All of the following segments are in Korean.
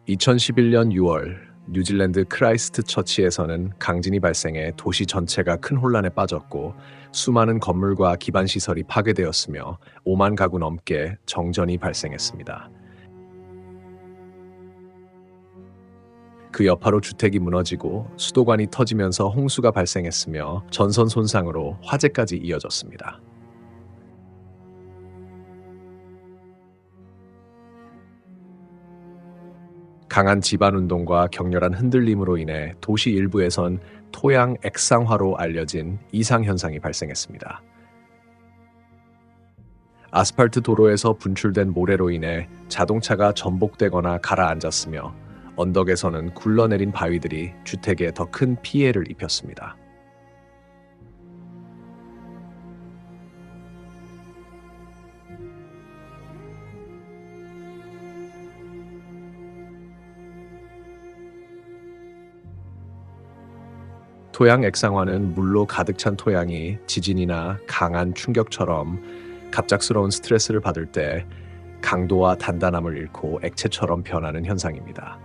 2011년 6월 뉴질랜드 크라이스트 처치에서는 강진이 발생해 도시 전체가 큰 혼란에 빠졌고 수많은 건물과 기반 시설이 파괴되었으며 5만 가구 넘게 정전이 발생했습니다. 그 여파로 주택이 무너지고 수도관이 터지면서 홍수가 발생했으며 전선 손상으로 화재까지 이어졌습니다. 강한 지반 운동과 격렬한 흔들림으로 인해 도시 일부에선 토양 액상화로 알려진 이상 현상이 발생했습니다. 아스팔트 도로에서 분출된 모래로 인해 자동차가 전복되거나 가라앉았으며 언덕에서는 굴러내린 바위들이 주택에 더 큰 피해를 입혔습니다. 토양 액상화는 물로 가득 찬 토양이 지진이나 강한 충격처럼 갑작스러운 스트레스를 받을 때 강도와 단단함을 잃고 액체처럼 변하는 현상입니다.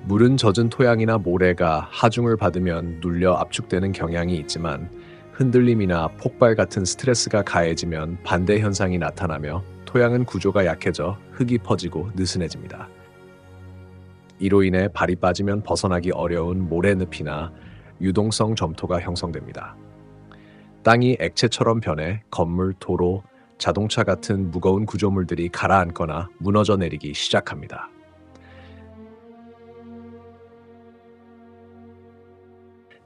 물은 젖은 토양이나 모래가 하중을 받으면 눌려 압축되는 경향이 있지만 흔들림이나 폭발 같은 스트레스가 가해지면 반대 현상이 나타나며 토양은 구조가 약해져 흙이 퍼지고 느슨해집니다. 이로 인해 발이 빠지면 벗어나기 어려운 모래늪이나 유동성 점토가 형성됩니다. 땅이 액체처럼 변해 건물, 도로, 자동차 같은 무거운 구조물들이 가라앉거나 무너져 내리기 시작합니다.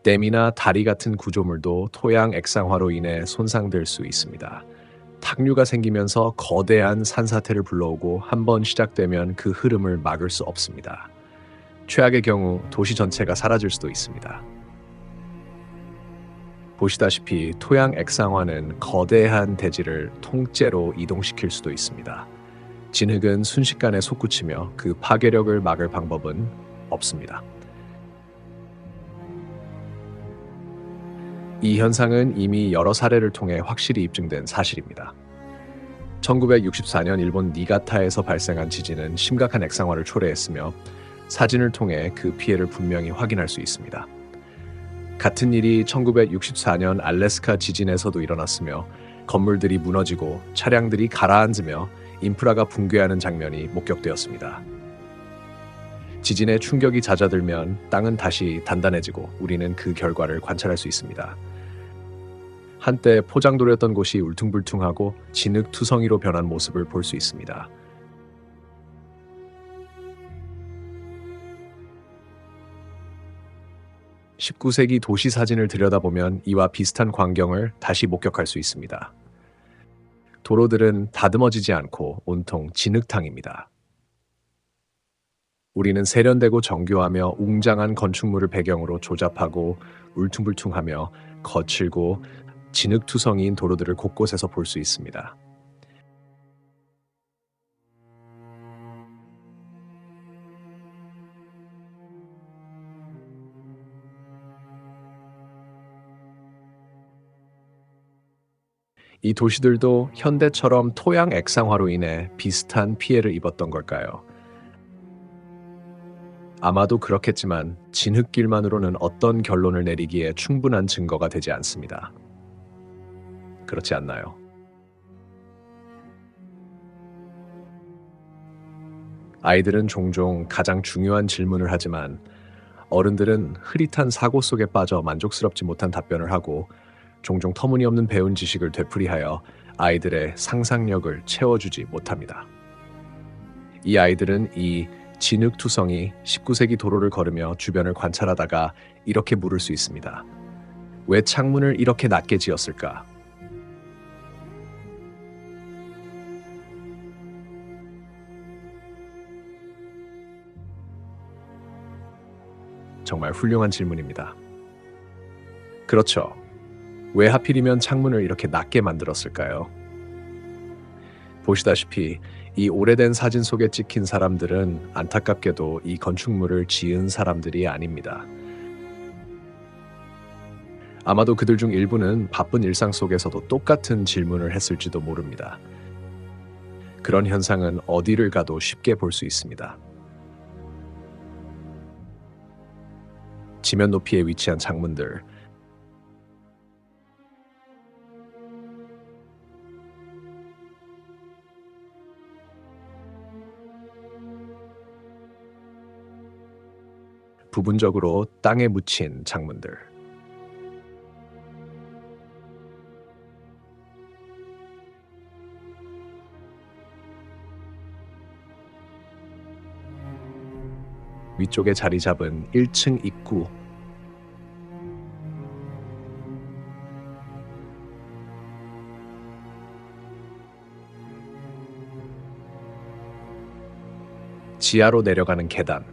댐이나 다리 같은 구조물도 토양 액상화로 인해 손상될 수 있습니다. 탁류가 생기면서 거대한 산사태를 불러오고 한번 시작되면 그 흐름을 막을 수 없습니다. 최악의 경우 도시 전체가 사라질 수도 있습니다. 보시다시피 토양 액상화는 거대한 대지를 통째로 이동시킬 수도 있습니다. 진흙은 순식간에 솟구치며 그 파괴력을 막을 방법은 없습니다. 이 현상은 이미 여러 사례를 통해 확실히 입증된 사실입니다. 1964년 일본 니가타에서 발생한 지진은 심각한 액상화를 초래했으며 사진을 통해 그 피해를 분명히 확인할 수 있습니다. 같은 일이 1964년 알래스카 지진에서도 일어났으며 건물들이 무너지고 차량들이 가라앉으며 인프라가 붕괴하는 장면이 목격되었습니다. 지진의 충격이 잦아들면 땅은 다시 단단해지고 우리는 그 결과를 관찰할 수 있습니다. 한때 포장도였던 곳이 울퉁불퉁하고 진흙투성이로 변한 모습을 볼 수 있습니다. 19세기 도시 사진을 들여다보면 이와 비슷한 광경을 다시 목격할 수 있습니다. 도로들은 다듬어지지 않고 온통 진흙탕입니다. 우리는 세련되고 정교하며 웅장한 건축물을 배경으로 조잡하고 울퉁불퉁하며 거칠고 진흙투성이인 도로들을 곳곳에서 볼 수 있습니다. 이 도시들도 현대처럼 토양 액상화로 인해 비슷한 피해를 입었던 걸까요? 아마도 그렇겠지만 진흙길만으로는 어떤 결론을 내리기에 충분한 증거가 되지 않습니다. 그렇지 않나요? 아이들은 종종 가장 중요한 질문을 하지만 어른들은 흐릿한 사고 속에 빠져 만족스럽지 못한 답변을 하고 종종 터무니없는 배운 지식을 되풀이하여 아이들의 상상력을 채워주지 못합니다. 이 아이들은 이 진흙투성이 19세기 도로를 걸으며 주변을 관찰하다가 이렇게 물을 수 있습니다. 왜 창문을 이렇게 낮게 지었을까? 정말 훌륭한 질문입니다. 그렇죠. 왜 하필이면 창문을 이렇게 낮게 만들었을까요? 보시다시피 이 오래된 사진 속에 찍힌 사람들은 안타깝게도 이 건축물을 지은 사람들이 아닙니다. 아마도 그들 중 일부는 바쁜 일상 속에서도 똑같은 질문을 했을지도 모릅니다. 그런 현상은 어디를 가도 쉽게 볼 수 있습니다. 지면 높이에 위치한 창문들, 부분적으로 땅에 묻힌 창문들, 위쪽에 자리 잡은 1층 입구, 지하로 내려가는 계단,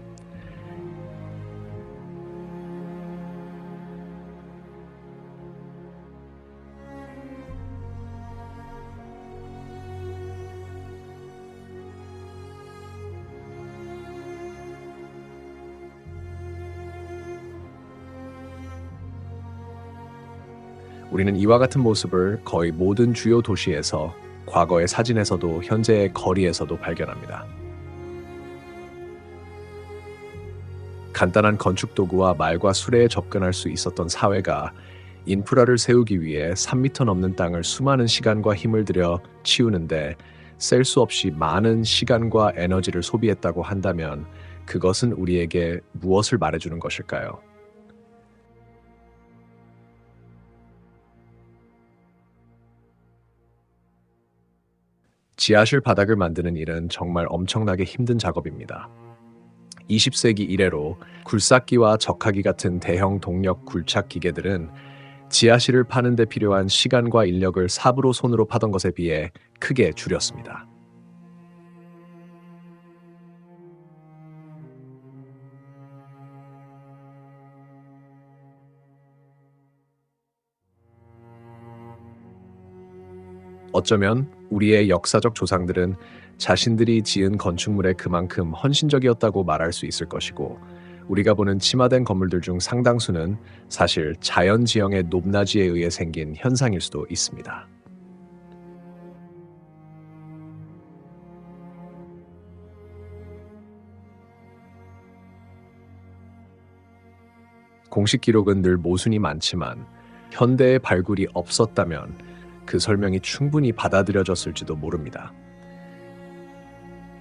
우리는 이와 같은 모습을 거의 모든 주요 도시에서, 과거의 사진에서도 현재의 거리에서도 발견합니다. 간단한 건축 도구와 말과 수레에 접근할 수 있었던 사회가 인프라를 세우기 위해 3미터 넘는 땅을 수많은 시간과 힘을 들여 치우는데 셀 수 없이 많은 시간과 에너지를 소비했다고 한다면 그것은 우리에게 무엇을 말해주는 것일까요? 지하실 바닥을 만드는 일은 정말 엄청나게 힘든 작업입니다. 20세기 이래로 굴삭기와 적하기 같은 대형 동력 굴착 기계들은 지하실을 파는 데 필요한 시간과 인력을 삽으로 손으로 파던 것에 비해 크게 줄였습니다. 어쩌면 우리의 역사적 조상들은 자신들이 지은 건축물에 그만큼 헌신적이었다고 말할 수 있을 것이고, 우리가 보는 침하된 건물들 중 상당수는 사실 자연 지형의 높낮이에 의해 생긴 현상일 수도 있습니다. 공식 기록은 늘 모순이 많지만 현대의 발굴이 없었다면 그 설명이 충분히 받아들여졌을지도 모릅니다.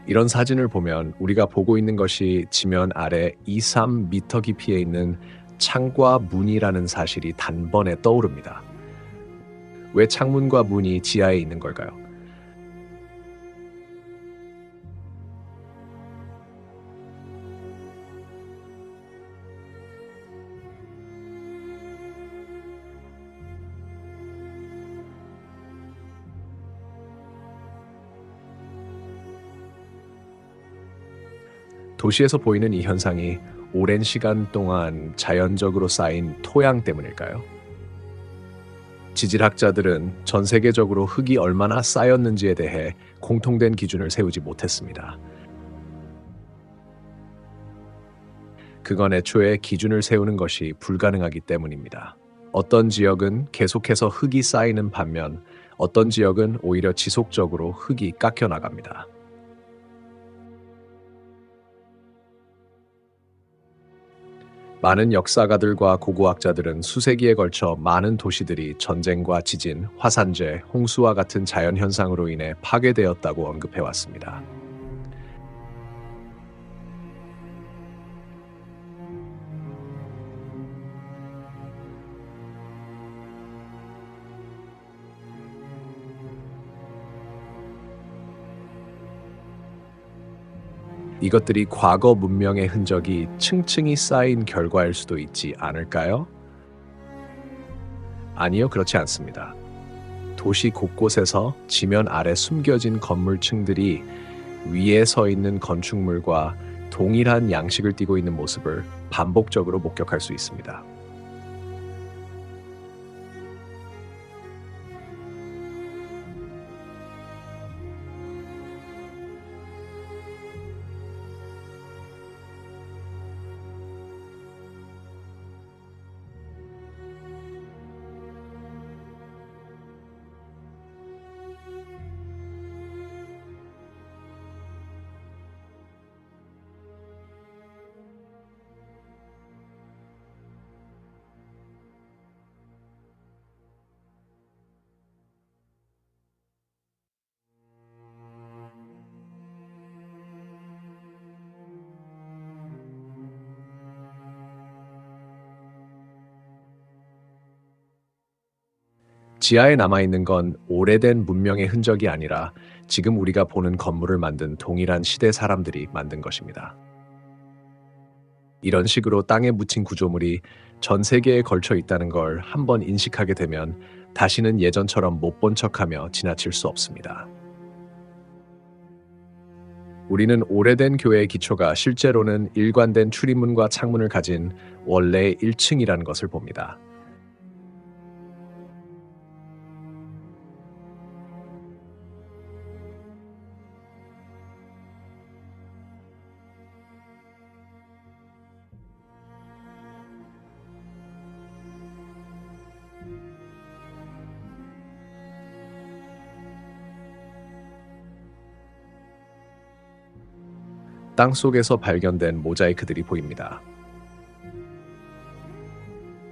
이런 사진을 보면 우리가 보고 있는 것이 지면 아래 2, 3미터 깊이에 있는 창과 문이라는 사실이 단번에 떠오릅니다. 왜 창문과 문이 지하에 있는 걸까요? 도시에서 보이는 이 현상이 오랜 시간 동안 자연적으로 쌓인 토양 때문일까요? 지질학자들은 전 세계적으로 흙이 얼마나 쌓였는지에 대해 공통된 기준을 세우지 못했습니다. 그건 애초에 기준을 세우는 것이 불가능하기 때문입니다. 어떤 지역은 계속해서 흙이 쌓이는 반면 어떤 지역은 오히려 지속적으로 흙이 깎여 나갑니다. 많은 역사가들과 고고학자들은 수세기에 걸쳐 많은 도시들이 전쟁과 지진, 화산재, 홍수와 같은 자연현상으로 인해 파괴되었다고 언급해왔습니다. 이것들이 과거 문명의 흔적이 층층이 쌓인 결과일 수도 있지 않을까요? 아니요, 그렇지 않습니다. 도시 곳곳에서 지면 아래 숨겨진 건물층들이 위에 서 있는 건축물과 동일한 양식을 띠고 있는 모습을 반복적으로 목격할 수 있습니다. 지하에 남아있는 건 오래된 문명의 흔적이 아니라 지금 우리가 보는 건물을 만든 동일한 시대 사람들이 만든 것입니다. 이런 식으로 땅에 묻힌 구조물이 전 세계에 걸쳐 있다는 걸 한번 인식하게 되면 다시는 예전처럼 못 본 척하며 지나칠 수 없습니다. 우리는 오래된 교회의 기초가 실제로는 일관된 출입문과 창문을 가진 원래의 1층이라는 것을 봅니다. '땅 속에서 발견된 모자이크들이 보입니다.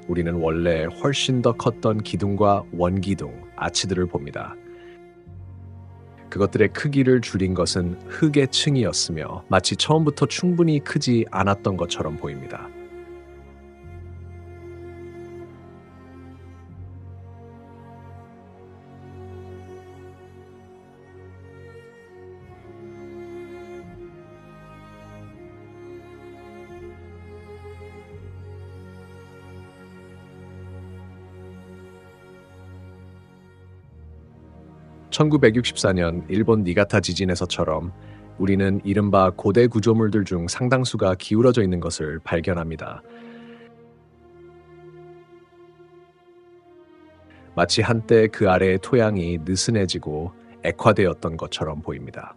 우리는 원래 훨씬 더 컸던 기둥과 원기둥, 아치들을 봅니다. 그것들의 크기를 줄인 것은 흙의 층이었으며 마치 처음부터 충분히 크지 않았던 것처럼 보입니다. 1964년 일본 니가타 지진에서처럼 우리는 이른바 고대 구조물들 중 상당수가 기울어져 있는 것을 발견합니다. 마치 한때 그 아래의 토양이 느슨해지고 액화되었던 것처럼 보입니다.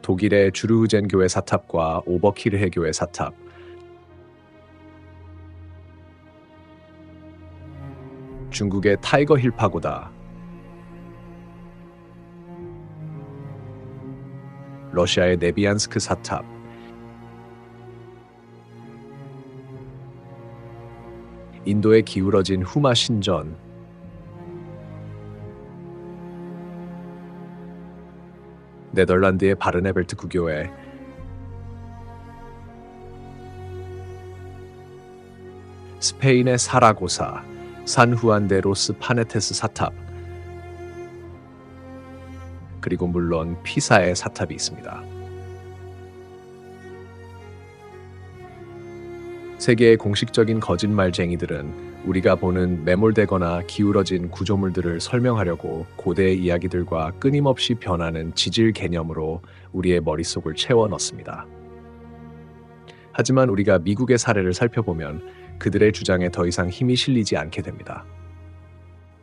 독일의 주르흐젠 교회 사탑과 오버키르헤 교회 사탑, 중국의 타이거 힐 파고다, 러시아의 네비안스크 사탑, 인도의 기울어진 후마 신전, 네덜란드의 바르네벨트 구교회, 스페인의 사라고사, 산후안데 로스 파네테스 사탑, 그리고 물론 피사의 사탑이 있습니다. 세계의 공식적인 거짓말쟁이들은 우리가 보는 매몰되거나 기울어진 구조물들을 설명하려고 고대의 이야기들과 끊임없이 변하는 지질 개념으로 우리의 머릿속을 채워 넣습니다. 하지만 우리가 미국의 사례를 살펴보면 그들의 주장에 더 이상 힘이 실리지 않게 됩니다.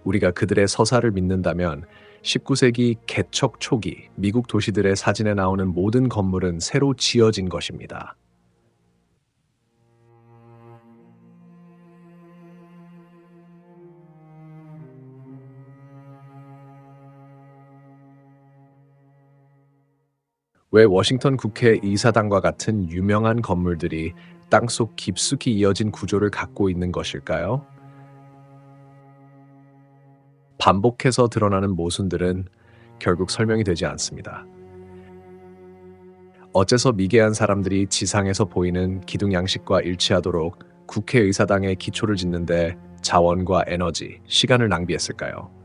우리가 그들의 서사를 믿는다면 19세기 개척 초기 미국 도시들의 사진에 나오는 모든 건물은 새로 지어진 것입니다. 왜 워싱턴 국회 이사당과 같은 유명한 건물들이 땅속 깊숙이 이어진 구조를 갖고 있는 것일까요? 반복해서 드러나는 모순들은 결국 설명이 되지 않습니다. 어째서 미개한 사람들이 지상에서 보이는 기둥 양식과 일치하도록 국회의사당의 기초를 짓는데 자원과 에너지, 시간을 낭비했을까요?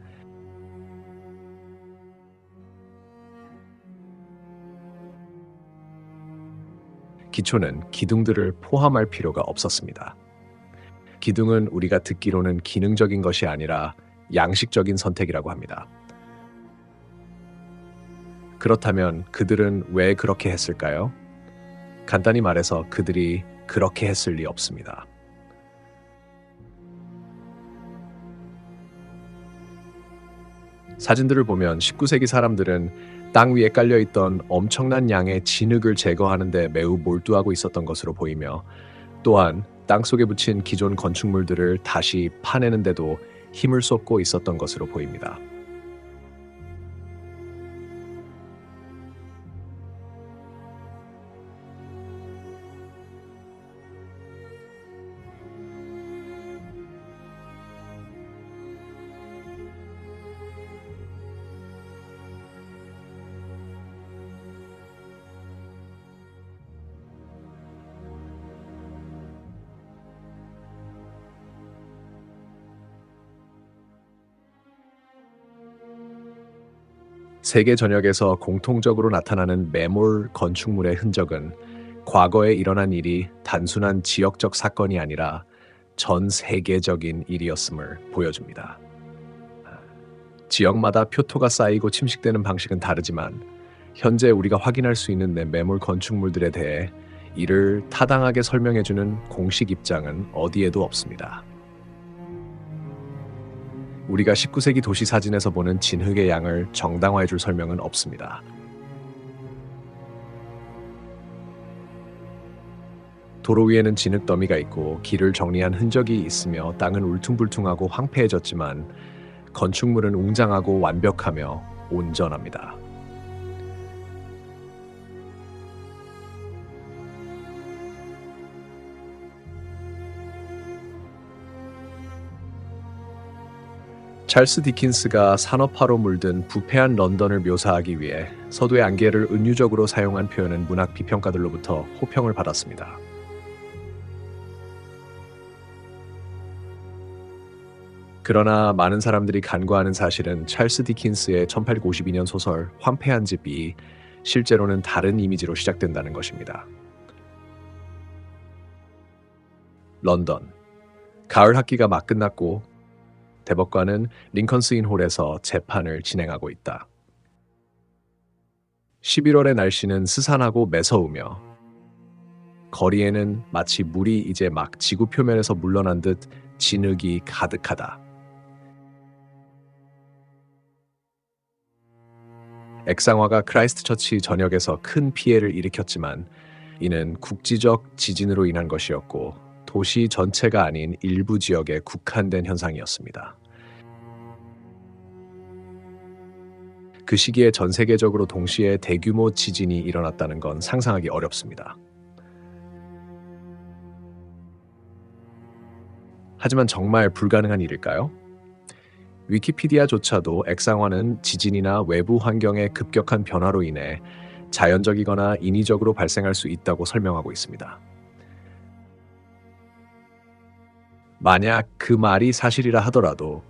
기초는 기둥들을 포함할 필요가 없었습니다. 기둥은 우리가 듣기로는 기능적인 것이 아니라 양식적인 선택이라고 합니다. 그렇다면 그들은 왜 그렇게 했을까요? 간단히 말해서 그들이 그렇게 했을 리 없습니다. 사진들을 보면 19세기 사람들은 땅 위에 깔려있던 엄청난 양의 진흙을 제거하는 데 매우 몰두하고 있었던 것으로 보이며 또한 땅속에 묻힌 기존 건축물들을 다시 파내는 데도 힘을 쏟고 있었던 것으로 보입니다. 세계 전역에서 공통적으로 나타나는 매몰 건축물의 흔적은 과거에 일어난 일이 단순한 지역적 사건이 아니라 전 세계적인 일이었음을 보여줍니다. 지역마다 표토가 쌓이고 침식되는 방식은 다르지만 현재 우리가 확인할 수 있는 매몰 건축물들에 대해 이를 타당하게 설명해주는 공식 입장은 어디에도 없습니다. 우리가 19세기 도시 사진에서 보는 진흙의 양을 정당화해줄 설명은 없습니다. 도로 위에는 진흙 더미가 있고 길을 정리한 흔적이 있으며 땅은 울퉁불퉁하고 황폐해졌지만 건축물은 웅장하고 완벽하며 온전합니다. 찰스 디킨스가 산업화로 물든 부패한 런던을 묘사하기 위해 서두의 안개를 은유적으로 사용한 표현은 문학 비평가들로부터 호평을 받았습니다. 그러나 많은 사람들이 간과하는 사실은 찰스 디킨스의 1852년 소설 황폐한 집이 실제로는 다른 이미지로 시작된다는 것입니다. 런던. 가을 학기가 막 끝났고 대법관은 링컨스인 홀에서 재판을 진행하고 있다. 11월의 날씨는 스산하고 매서우며 거리에는 마치 물이 이제 막 지구 표면에서 물러난 듯 진흙이 가득하다. 액상화가 크라이스트 처치 전역에서 큰 피해를 일으켰지만 이는 국지적 지진으로 인한 것이었고 도시 전체가 아닌 일부 지역에 국한된 현상이었습니다. 그 시기에 전 세계적으로 동시에 대규모 지진이 일어났다는 건 상상하기 어렵습니다. 하지만 정말 불가능한 일일까요? 위키피디아조차도 액상화는 지진이나 외부 환경의 급격한 변화로 인해 자연적이거나 인위적으로 발생할 수 있다고 설명하고 있습니다. 만약 그 말이 사실이라 하더라도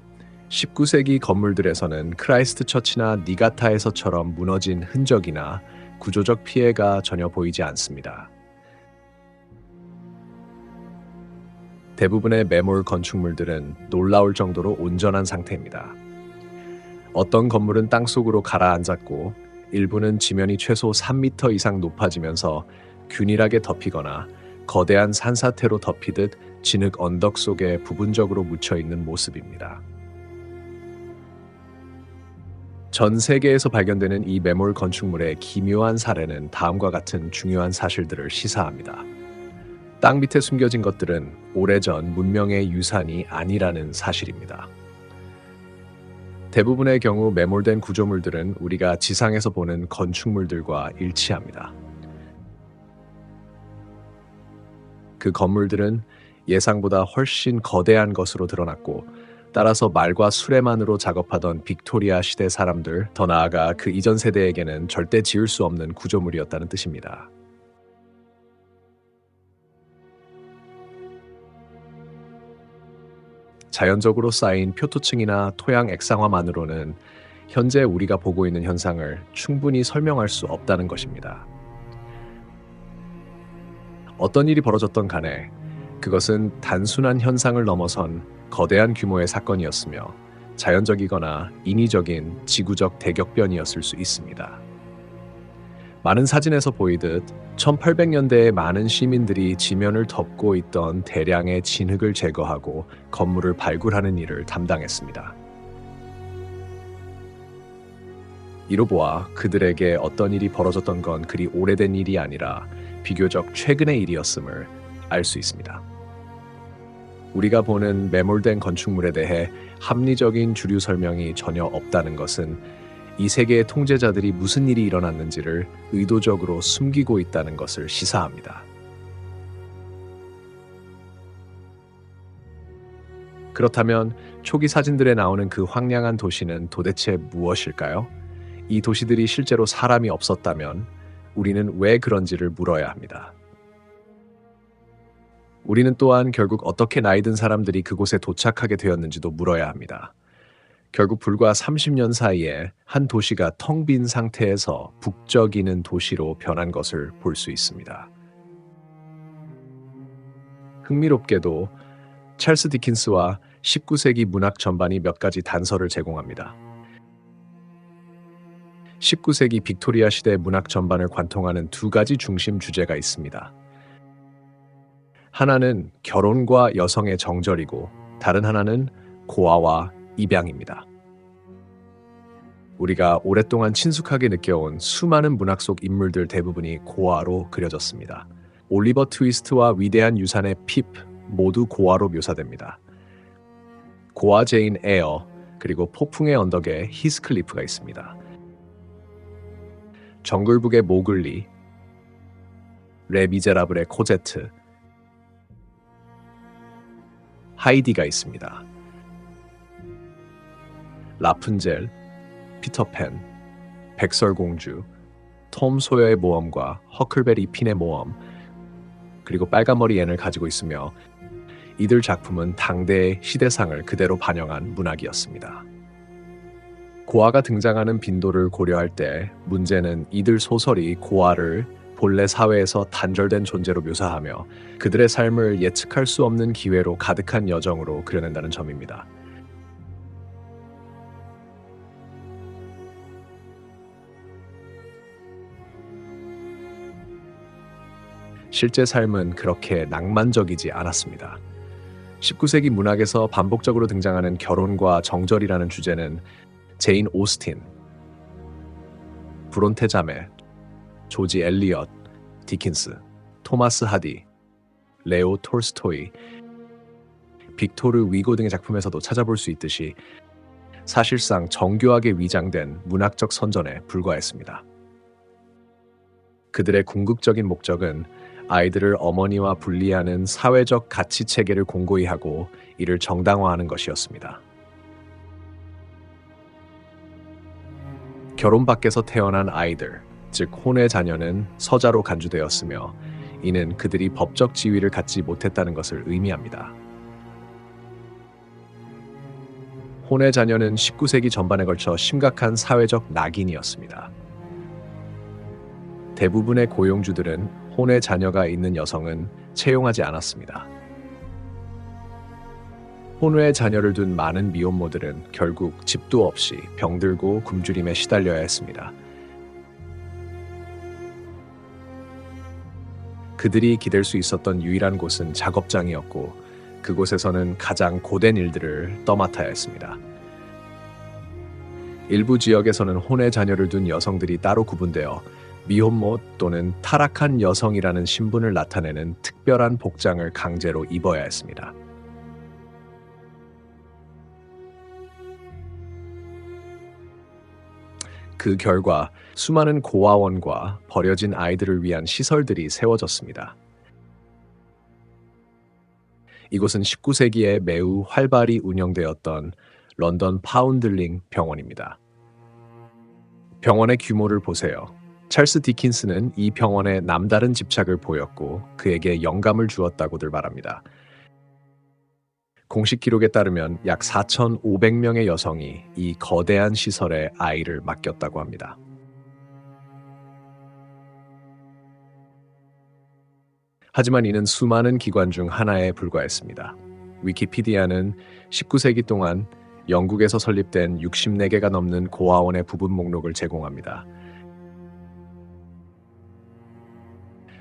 19세기 건물들에서는 크라이스트 처치나 니가타에서처럼 무너진 흔적이나 구조적 피해가 전혀 보이지 않습니다. 대부분의 매몰 건축물들은 놀라울 정도로 온전한 상태입니다. 어떤 건물은 땅속으로 가라앉았고 일부는 지면이 최소 3m 이상 높아지면서 균일하게 덮이거나 거대한 산사태로 덮이듯 진흙 언덕 속에 부분적으로 묻혀있는 모습입니다. 전 세계에서 발견되는 이 매몰 건축물의 기묘한 사례는 다음과 같은 중요한 사실들을 시사합니다. 땅 밑에 숨겨진 것들은 오래전 문명의 유산이 아니라는 사실입니다. 대부분의 경우 매몰된 구조물들은 우리가 지상에서 보는 건축물들과 일치합니다. 그 건물들은 예상보다 훨씬 거대한 것으로 드러났고 따라서 말과 수레만으로 작업하던 빅토리아 시대 사람들, 더 나아가 그 이전 세대에게는 절대 지을 수 없는 구조물이었다는 뜻입니다. 자연적으로 쌓인 표토층이나 토양 액상화만으로는 현재 우리가 보고 있는 현상을 충분히 설명할 수 없다는 것입니다. 어떤 일이 벌어졌던 간에 그것은 단순한 현상을 넘어선 거대한 규모의 사건이었으며 자연적이거나 인위적인 지구적 대격변이었을 수 있습니다. 많은 사진에서 보이듯 1800년대에 많은 시민들이 지면을 덮고 있던 대량의 진흙을 제거하고 건물을 발굴하는 일을 담당했습니다. 이로 보아 그들에게 어떤 일이 벌어졌던 건 그리 오래된 일이 아니라 비교적 최근의 일이었음을 알 수 있습니다. 우리가 보는 매몰된 건축물에 대해 합리적인 주류 설명이 전혀 없다는 것은 이 세계의 통제자들이 무슨 일이 일어났는지를 의도적으로 숨기고 있다는 것을 시사합니다. 그렇다면 초기 사진들에 나오는 그 황량한 도시는 도대체 무엇일까요? 이 도시들이 실제로 사람이 없었다면 우리는 왜 그런지를 물어야 합니다. 우리는 또한 결국 어떻게 나이 든 사람들이 그곳에 도착하게 되었는지도 물어야 합니다. 결국 불과 30년 사이에 한 도시가 텅 빈 상태에서 북적이는 도시로 변한 것을 볼 수 있습니다. 흥미롭게도 찰스 디킨스와 19세기 문학 전반이 몇 가지 단서를 제공합니다. 19세기 빅토리아 시대 문학 전반을 관통하는 두 가지 중심 주제가 있습니다. 하나는 결혼과 여성의 정절이고 다른 하나는 고아와 입양입니다. 우리가 오랫동안 친숙하게 느껴온 수많은 문학 속 인물들 대부분이 고아로 그려졌습니다. 올리버 트위스트와 위대한 유산의 핍 모두 고아로 묘사됩니다. 고아 제인 에어 그리고 폭풍의 언덕에 히스클리프가 있습니다. 정글북의 모글리, 레미제라블의 코제트, 하이디가 있습니다. 라푼젤, 피터팬, 백설공주, 톰 소여의 모험과 허클베리 핀의 모험, 그리고 빨간머리 앤을 가지고 있으며 이들 작품은 당대의 시대상을 그대로 반영한 문학이었습니다. 고아가 등장하는 빈도를 고려할 때 문제는 이들 소설이 고아를 본래 사회에서 단절된 존재로 묘사하며 그들의 삶을 예측할 수 없는 기회로 가득한 여정으로 그려낸다는 점입니다. 실제 삶은 그렇게 낭만적이지 않았습니다. 19세기 문학에서 반복적으로 등장하는 결혼과 정절이라는 주제는 제인 오스틴, 브론테 자매, 조지 엘리엇, 디킨스, 토마스 하디, 레오 톨스토이, 빅토르 위고 등의 작품에서도 찾아볼 수 있듯이 사실상 정교하게 위장된 문학적 선전에 불과했습니다. 그들의 궁극적인 목적은 아이들을 어머니와 분리하는 사회적 가치 체계를 공고히 하고 이를 정당화하는 것이었습니다. 결혼 밖에서 태어난 아이들, 즉 혼외 자녀는 서자로 간주되었으며 이는 그들이 법적 지위를 갖지 못했다는 것을 의미합니다. 혼외 자녀는 19세기 전반에 걸쳐 심각한 사회적 낙인이었습니다. 대부분의 고용주들은 혼외 자녀가 있는 여성은 채용하지 않았습니다. 혼외 자녀를 둔 많은 미혼모들은 결국 집도 없이 병들고 굶주림에 시달려야 했습니다. 그들이 기댈 수 있었던 유일한 곳은 작업장이었고 그곳에서는 가장 고된 일들을 떠맡아야 했습니다. 일부 지역에서는 혼외 자녀를 둔 여성들이 따로 구분되어 미혼모 또는 타락한 여성이라는 신분을 나타내는 특별한 복장을 강제로 입어야 했습니다. 그 결과 수많은 고아원과 버려진 아이들을 위한 시설들이 세워졌습니다. 이곳은 19세기에 매우 활발히 운영되었던 런던 파운들링 병원입니다. 병원의 규모를 보세요. 찰스 디킨스는 이 병원에 남다른 집착을 보였고 그에게 영감을 주었다고들 말합니다. 공식 기록에 따르면 약 4,500명의 여성이 이 거대한 시설에 아이를 맡겼다고 합니다. 하지만 이는 수많은 기관 중 하나에 불과했습니다. 위키피디아는 19세기 동안 영국에서 설립된 64개가 넘는 고아원의 부분 목록을 제공합니다.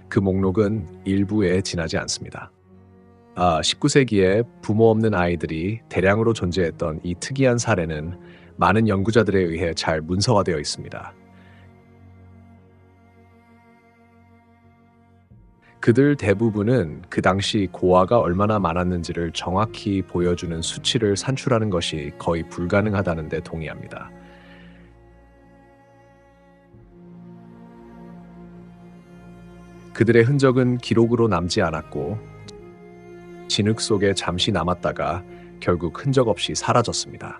그 목록은 일부에 지나지 않습니다. 19세기에 부모 없는 아이들이 대량으로 존재했던 이 특이한 사례는 많은 연구자들에 의해 잘 문서화되어 있습니다. 그들 대부분은 그 당시 고아가 얼마나 많았는지를 정확히 보여주는 수치를 산출하는 것이 거의 불가능하다는 데 동의합니다. 그들의 흔적은 기록으로 남지 않았고 진흙 속에 잠시 남았다가 결국 흔적 없이 사라졌습니다.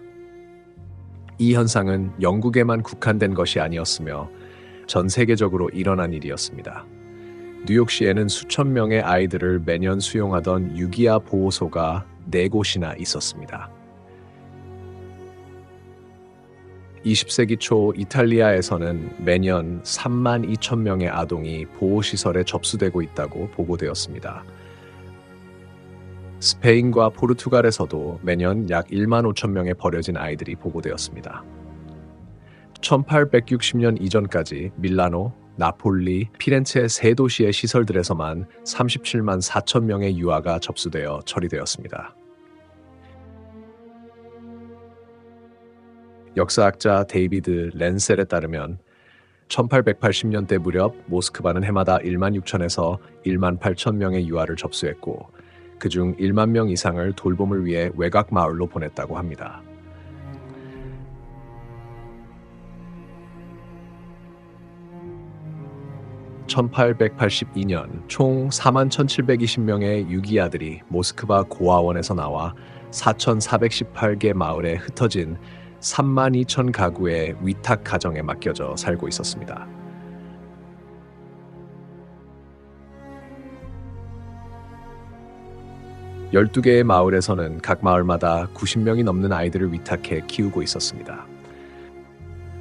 이 현상은 영국에만 국한된 것이 아니었으며 전 세계적으로 일어난 일이었습니다. 뉴욕시에는 수천 명의 아이들을 매년 수용하던 유기아 보호소가 4곳이나 있었습니다. 20세기 초 이탈리아에서는 매년 3만 2천 명의 아동이 보호시설에 접수되고 있다고 보고되었습니다. 스페인과 포르투갈에서도 매년 약 1만 5천 명의 버려진 아이들이 보고되었습니다. 1860년 이전까지 밀라노, 나폴리, 피렌체 세 도시의 시설들에서만 37만 4천 명의 유아가 접수되어 처리되었습니다. 역사학자 데이비드 랜셀에 따르면 1880년대 무렵 모스크바는 해마다 1만 6천에서 1만 8천 명의 유아를 접수했고 그중 1만 명 이상을 돌봄을 위해 외곽 마을로 보냈다고 합니다. (1882년) 총 4만 1,720명의 유기아들이 모스크바 고아원에서 나와 4,418개 마을에 흩어진 3만 2천 가구의 위탁 가정에 맡겨져 살고 있었습니다. (12개의) 마을에서는 각 마을마다 90명이 넘는 아이들을 위탁해 키우고 있었습니다.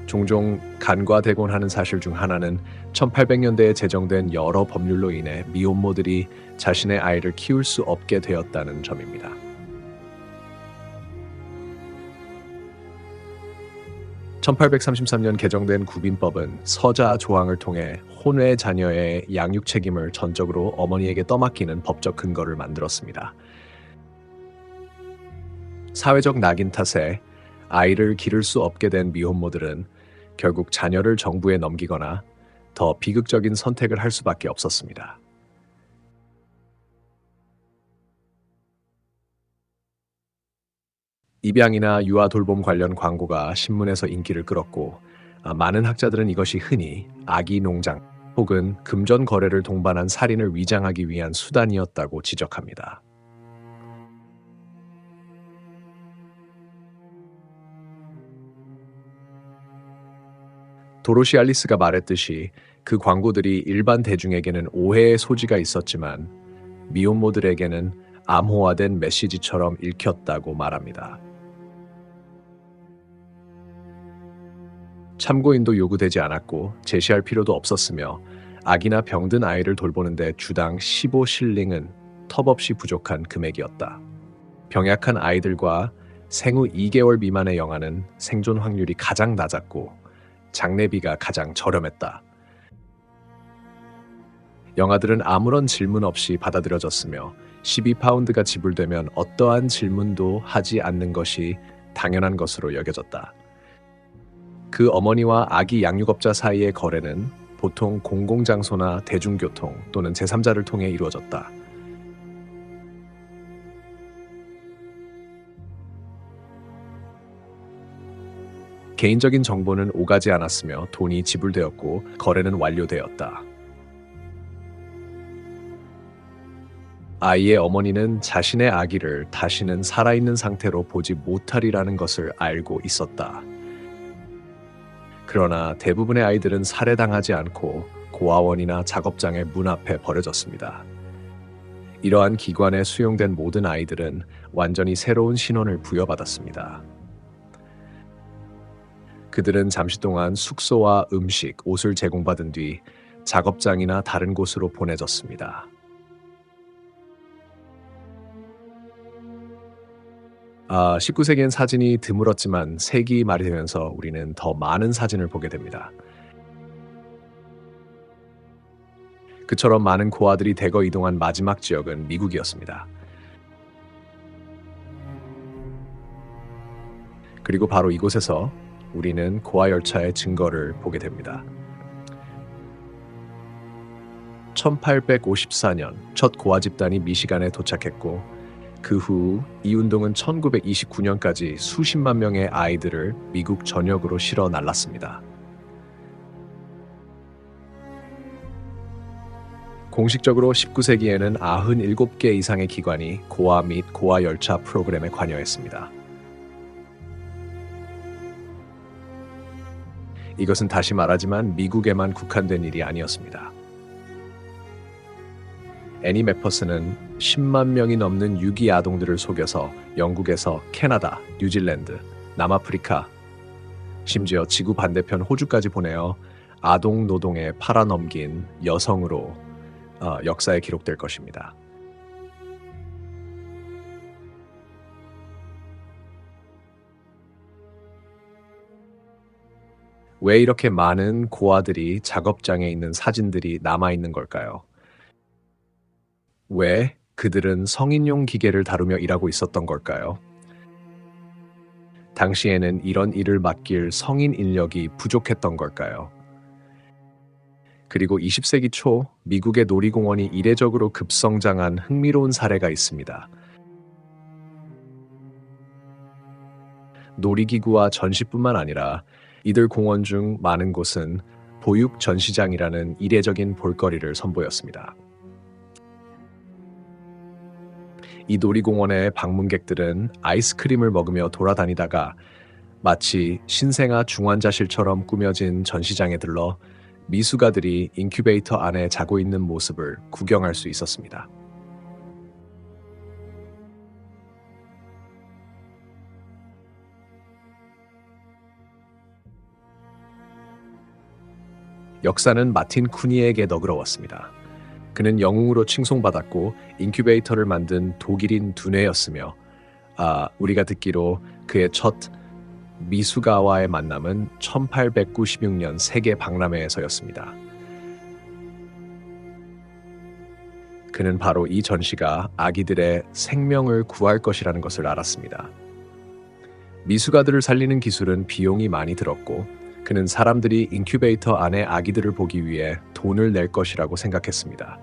종종 간과되곤 하는 사실 중 하나는 1800년대에 제정된 여러 법률로 인해 미혼모들이 자신의 아이를 키울 수 없게 되었다는 점입니다. (1833년) 개정된 구빈법은 서자 조항을 통해 혼외 자녀의 양육 책임을 전적으로 어머니에게 떠맡기는 법적 근거를 만들었습니다. 사회적 낙인 탓에 아이를 기를 수 없게 된 미혼모들은 결국 자녀를 정부에 넘기거나 더 비극적인 선택을 할 수밖에 없었습니다. 입양이나 유아 돌봄 관련 광고가 신문에서 인기를 끌었고 많은 학자들은 이것이 흔히 아기 농장 혹은 금전 거래를 동반한 살인을 위장하기 위한 수단이었다고 지적합니다. 도로시 알리스가 말했듯이 그 광고들이 일반 대중에게는 오해의 소지가 있었지만 미혼모들에게는 암호화된 메시지처럼 읽혔다고 말합니다. 참고인도 요구되지 않았고 제시할 필요도 없었으며 아기나 병든 아이를 돌보는데 주당 15실링은 턱없이 부족한 금액이었다. 병약한 아이들과 생후 2개월 미만의 영아는 생존 확률이 가장 낮았고 장례비가 가장 저렴했다. 영아들은 아무런 질문 없이 받아들여졌으며 12파운드가 지불되면 어떠한 질문도 하지 않는 것이 당연한 것으로 여겨졌다. 그 어머니와 아기 양육업자 사이의 거래는 보통 공공장소나 대중교통 또는 제3자를 통해 이루어졌다. 개인적인 정보는 오가지 않았으며 돈이 지불되었고 거래는 완료되었다. 아이의 어머니는 자신의 아기를 다시는 살아있는 상태로 보지 못하리라는 것을 알고 있었다. 그러나 대부분의 아이들은 살해당하지 않고 고아원이나 작업장의 문 앞에 버려졌습니다. 이러한 기관에 수용된 모든 아이들은 완전히 새로운 신원을 부여받았습니다. 그들은 잠시 동안 숙소와 음식, 옷을 제공받은 뒤 작업장이나 다른 곳으로 보내졌습니다. 19세기엔 사진이 드물었지만 세기 말이 되면서 우리는 더 많은 사진을 보게 됩니다. 그처럼 많은 고아들이 대거 이동한 마지막 지역은 미국이었습니다. 그리고 바로 이곳에서 우리는 고아 열차의 증거를 보게 됩니다. 1854년 첫 고아 집단이 미시간에 도착했고 그 후 이 운동은 1929년까지 수십만 명의 아이들을 미국 전역으로 실어 날랐습니다. 공식적으로 19세기에는 97개 이상의 기관이 고아 및 고아 열차 프로그램에 관여했습니다. 이것은 다시 말하지만 미국에만 국한된 일이 아니었습니다. 애니 메퍼스는 10만 명이 넘는 유기 아동들을 속여서 영국에서 캐나다, 뉴질랜드, 남아프리카, 심지어 지구 반대편 호주까지 보내어 아동 노동에 팔아넘긴 여성으로 역사에 기록될 것입니다. 왜 이렇게 많은 고아들이 작업장에 있는 사진들이 남아있는 걸까요? 왜 그들은 성인용 기계를 다루며 일하고 있었던 걸까요? 당시에는 이런 일을 맡길 성인 인력이 부족했던 걸까요? 그리고 20세기 초 미국의 놀이공원이 이례적으로 급성장한 흥미로운 사례가 있습니다. 놀이기구와 전시뿐만 아니라 이들 공원 중 많은 곳은 보육 전시장이라는 이례적인 볼거리를 선보였습니다. 이 놀이공원의 방문객들은 아이스크림을 먹으며 돌아다니다가 마치 신생아 중환자실처럼 꾸며진 전시장에 들러 미숙아들이 인큐베이터 안에 자고 있는 모습을 구경할 수 있었습니다. 역사는 마틴 쿠니에게 너그러웠습니다. 그는 영웅으로 칭송받았고 인큐베이터를 만든 독일인 두뇌였으며 우리가 듣기로 그의 첫 미숙아와의 만남은 1896년 세계 박람회에서였습니다. 그는 바로 이 전시가 아기들의 생명을 구할 것이라는 것을 알았습니다. 미숙아들을 살리는 기술은 비용이 많이 들었고 그는 사람들이 인큐베이터 안에 아기들을 보기 위해 돈을 낼 것이라고 생각했습니다.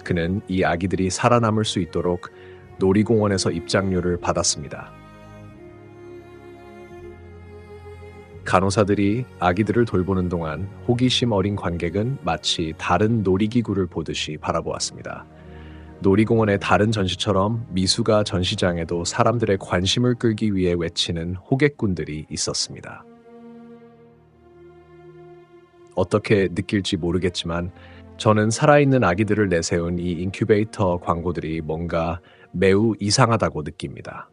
그는 이 아기들이 살아남을 수 있도록 놀이공원에서 입장료를 받았습니다. 간호사들이 아기들을 돌보는 동안 호기심 어린 관객은 마치 다른 놀이기구를 보듯이 바라보았습니다. 놀이공원의 다른 전시처럼 미숙아 전시장에도 사람들의 관심을 끌기 위해 외치는 호객꾼들이 있었습니다. 어떻게 느낄지 모르겠지만 저는 살아있는 아기들을 내세운 이 인큐베이터 광고들이 뭔가 매우 이상하다고 느낍니다.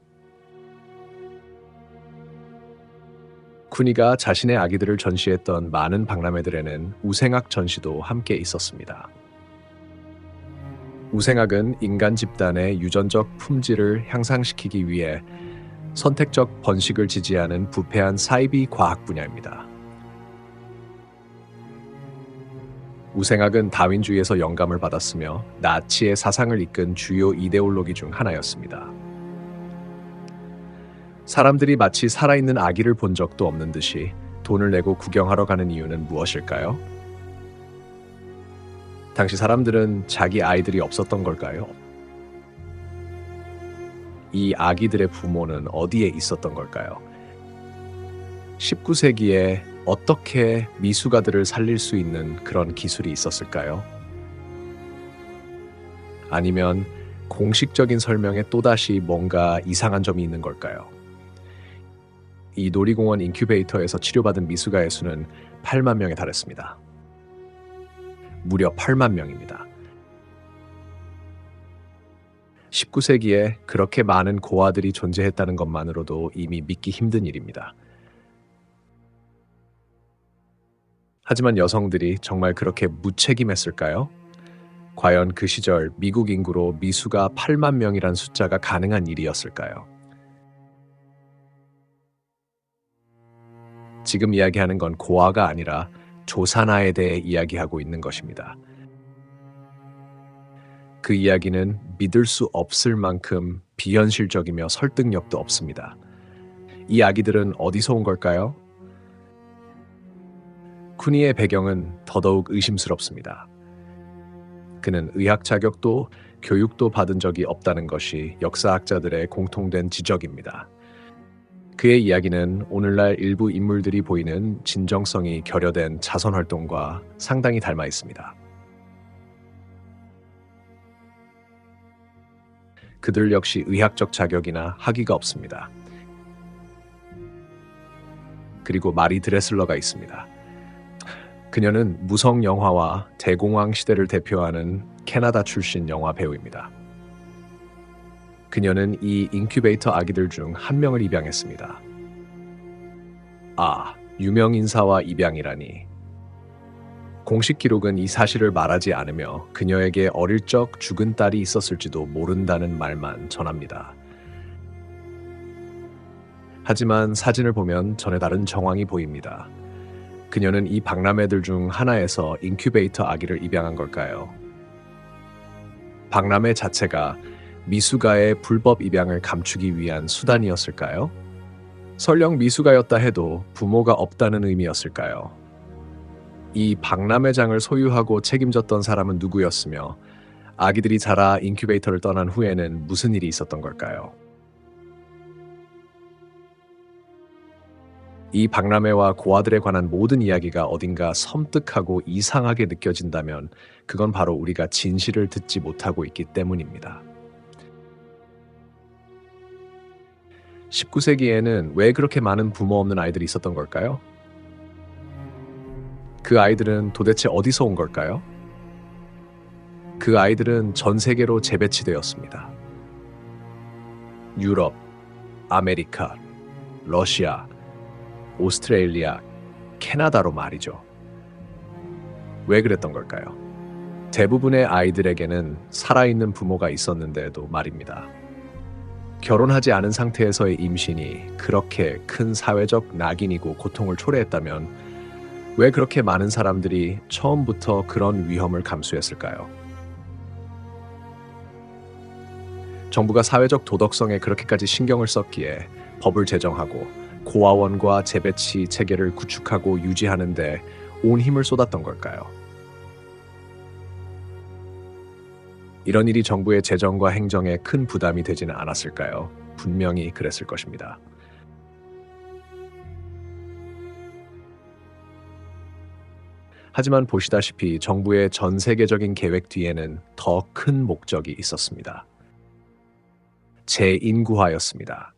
쿠니가 자신의 아기들을 전시했던 많은 박람회들에는 우생학 전시도 함께 있었습니다. 우생학은 인간 집단의 유전적 품질을 향상시키기 위해 선택적 번식을 지지하는 부패한 사이비 과학 분야입니다. 우생학은 다윈주의에서 영감을 받았으며 나치의 사상을 이끈 주요 이데올로기 중 하나였습니다. 사람들이 마치 살아있는 아기를 본 적도 없는 듯이 돈을 내고 구경하러 가는 이유는 무엇일까요? 당시 사람들은 자기 아이들이 없었던 걸까요? 이 아기들의 부모는 어디에 있었던 걸까요? 19세기에 어떻게 미숙아들을 살릴 수 있는 그런 기술이 있었을까요? 아니면 공식적인 설명에 또다시 뭔가 이상한 점이 있는 걸까요? 이 놀이공원 인큐베이터에서 치료받은 미숙아의 수는 8만 명에 달했습니다. 무려 8만 명입니다. 19세기에 그렇게 많은 고아들이 존재했다는 것만으로도 이미 믿기 힘든 일입니다. 하지만 여성들이 정말 그렇게 무책임했을까요? 과연 그 시절 미국 인구로 미숙아 8만 명이란 숫자가 가능한 일이었을까요? 지금 이야기하는 건 고아가 아니라 조산아에 대해 이야기하고 있는 것입니다. 그 이야기는 믿을 수 없을 만큼 비현실적이며 설득력도 없습니다. 이 아기들은 어디서 온 걸까요? 쿠니의 배경은 더더욱 의심스럽습니다. 그는 의학 자격도 교육도 받은 적이 없다는 것이 역사학자들의 공통된 지적입니다. 그의 이야기는 오늘날 일부 인물들이 보이는 진정성이 결여된 자선활동과 상당히 닮아 있습니다. 그들 역시 의학적 자격이나 학위가 없습니다. 그리고 마리 드레슬러가 있습니다. 그녀는 무성 영화와 대공황 시대를 대표하는 캐나다 출신 영화 배우입니다. 그녀는 이 인큐베이터 아기들 중 한 명을 입양했습니다. 아, 유명 인사와 입양이라니. 공식 기록은 이 사실을 말하지 않으며 그녀에게 어릴 적 죽은 딸이 있었을지도 모른다는 말만 전합니다. 하지만 사진을 보면 전에 다른 정황이 보입니다. 그녀는 이 박람회들 중 하나에서 인큐베이터 아기를 입양한 걸까요? 박람회 자체가 미숙아의 불법 입양을 감추기 위한 수단이었을까요? 설령 미숙아였다 해도 부모가 없다는 의미였을까요? 이 박람회장을 소유하고 책임졌던 사람은 누구였으며 아기들이 자라 인큐베이터를 떠난 후에는 무슨 일이 있었던 걸까요? 이 박람회와 고아들에 관한 모든 이야기가 어딘가 섬뜩하고 이상하게 느껴진다면 그건 바로 우리가 진실을 듣지 못하고 있기 때문입니다. 19세기에는 왜 그렇게 많은 부모 없는 아이들이 있었던 걸까요? 그 아이들은 도대체 어디서 온 걸까요? 그 아이들은 전 세계로 재배치되었습니다. 유럽, 아메리카, 러시아, 오스트레일리아, 캐나다로 말이죠. 왜 그랬던 걸까요? 대부분의 아이들에게는 살아있는 부모가 있었는데도 말입니다. 결혼하지 않은 상태에서의 임신이 그렇게 큰 사회적 낙인이고 고통을 초래했다면 왜 그렇게 많은 사람들이 처음부터 그런 위험을 감수했을까요? 정부가 사회적 도덕성에 그렇게까지 신경을 썼기에 법을 제정하고 고아원과 재배치 체계를 구축하고 유지하는 데 온 힘을 쏟았던 걸까요? 이런 일이 정부의 재정과 행정에 큰 부담이 되지는 않았을까요? 분명히 그랬을 것입니다. 하지만 보시다시피 정부의 전 세계적인 계획 뒤에는 더 큰 목적이 있었습니다. 재인구화였습니다.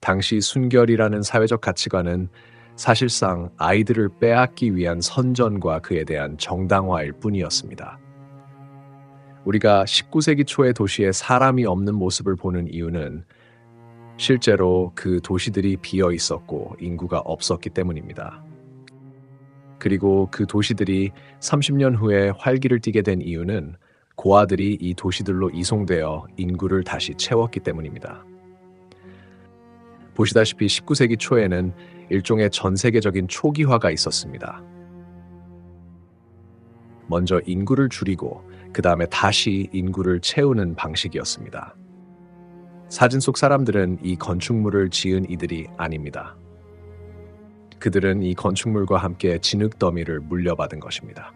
당시 순결이라는 사회적 가치관은 사실상 아이들을 빼앗기 위한 선전과 그에 대한 정당화일 뿐이었습니다. 우리가 19세기 초의 도시에 사람이 없는 모습을 보는 이유는 실제로 그 도시들이 비어 있었고 인구가 없었기 때문입니다. 그리고 그 도시들이 30년 후에 활기를 띠게 된 이유는 고아들이 이 도시들로 이송되어 인구를 다시 채웠기 때문입니다. 보시다시피 19세기 초에는 일종의 전 세계적인 초기화가 있었습니다. 먼저 인구를 줄이고 그 다음에 다시 인구를 채우는 방식이었습니다. 사진 속 사람들은 이 건축물을 지은 이들이 아닙니다. 그들은 이 건축물과 함께 진흙더미를 물려받은 것입니다.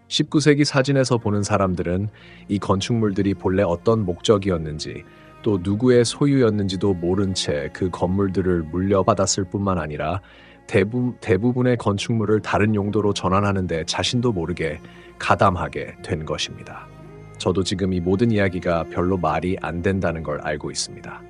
19세기 사진에서 보는 사람들은 이 건축물들이 본래 어떤 목적이었는지 또 누구의 소유였는지도 모른 채 그 건물들을 물려받았을 뿐만 아니라 대부분의 건축물을 다른 용도로 전환하는데 자신도 모르게 가담하게 된 것입니다. 저도 지금 이 모든 이야기가 별로 말이 안 된다는 걸 알고 있습니다.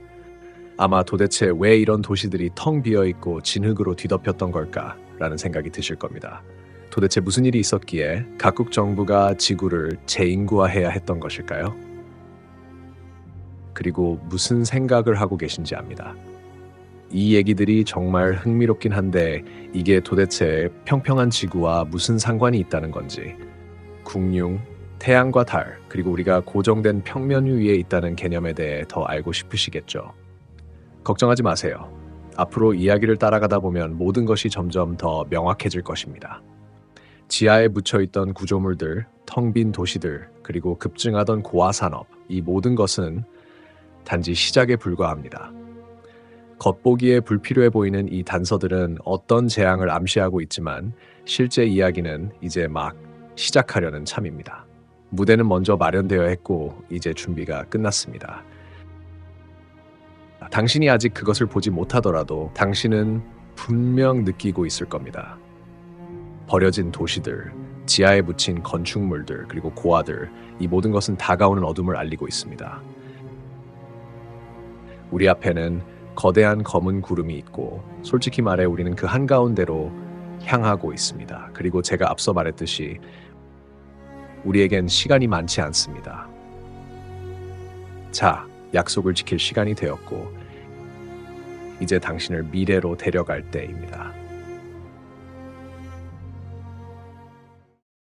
아마 도대체 왜 이런 도시들이 텅 비어있고 진흙으로 뒤덮였던 걸까라는 생각이 드실 겁니다. 도대체 무슨 일이 있었기에 각국 정부가 지구를 재인구화해야 했던 것일까요? 그리고 무슨 생각을 하고 계신지 압니다. 이 얘기들이 정말 흥미롭긴 한데 이게 도대체 평평한 지구와 무슨 상관이 있다는 건지, 국융, 태양과 달, 그리고 우리가 고정된 평면 위에 있다는 개념에 대해 더 알고 싶으시겠죠. 걱정하지 마세요. 앞으로 이야기를 따라가다 보면 모든 것이 점점 더 명확해질 것입니다. 지하에 묻혀있던 구조물들, 텅 빈 도시들, 그리고 급증하던 고아 산업, 이 모든 것은 단지 시작에 불과합니다. 겉보기에 불필요해 보이는 이 단서들은 어떤 재앙을 암시하고 있지만 실제 이야기는 이제 막 시작하려는 참입니다. 무대는 먼저 마련되어 했고 이제 준비가 끝났습니다. 당신이 아직 그것을 보지 못하더라도 당신은 분명 느끼고 있을 겁니다. 버려진 도시들, 지하에 묻힌 건축물들, 그리고 고아들, 이 모든 것은 다가오는 어둠을 알리고 있습니다. 우리 앞에는 거대한 검은 구름이 있고 솔직히 말해 우리는 그 한가운데로 향하고 있습니다. 그리고 제가 앞서 말했듯이 우리에겐 시간이 많지 않습니다. 자, 약속을 지킬 시간이 되었고 이제 당신을 미래로 데려갈 때입니다.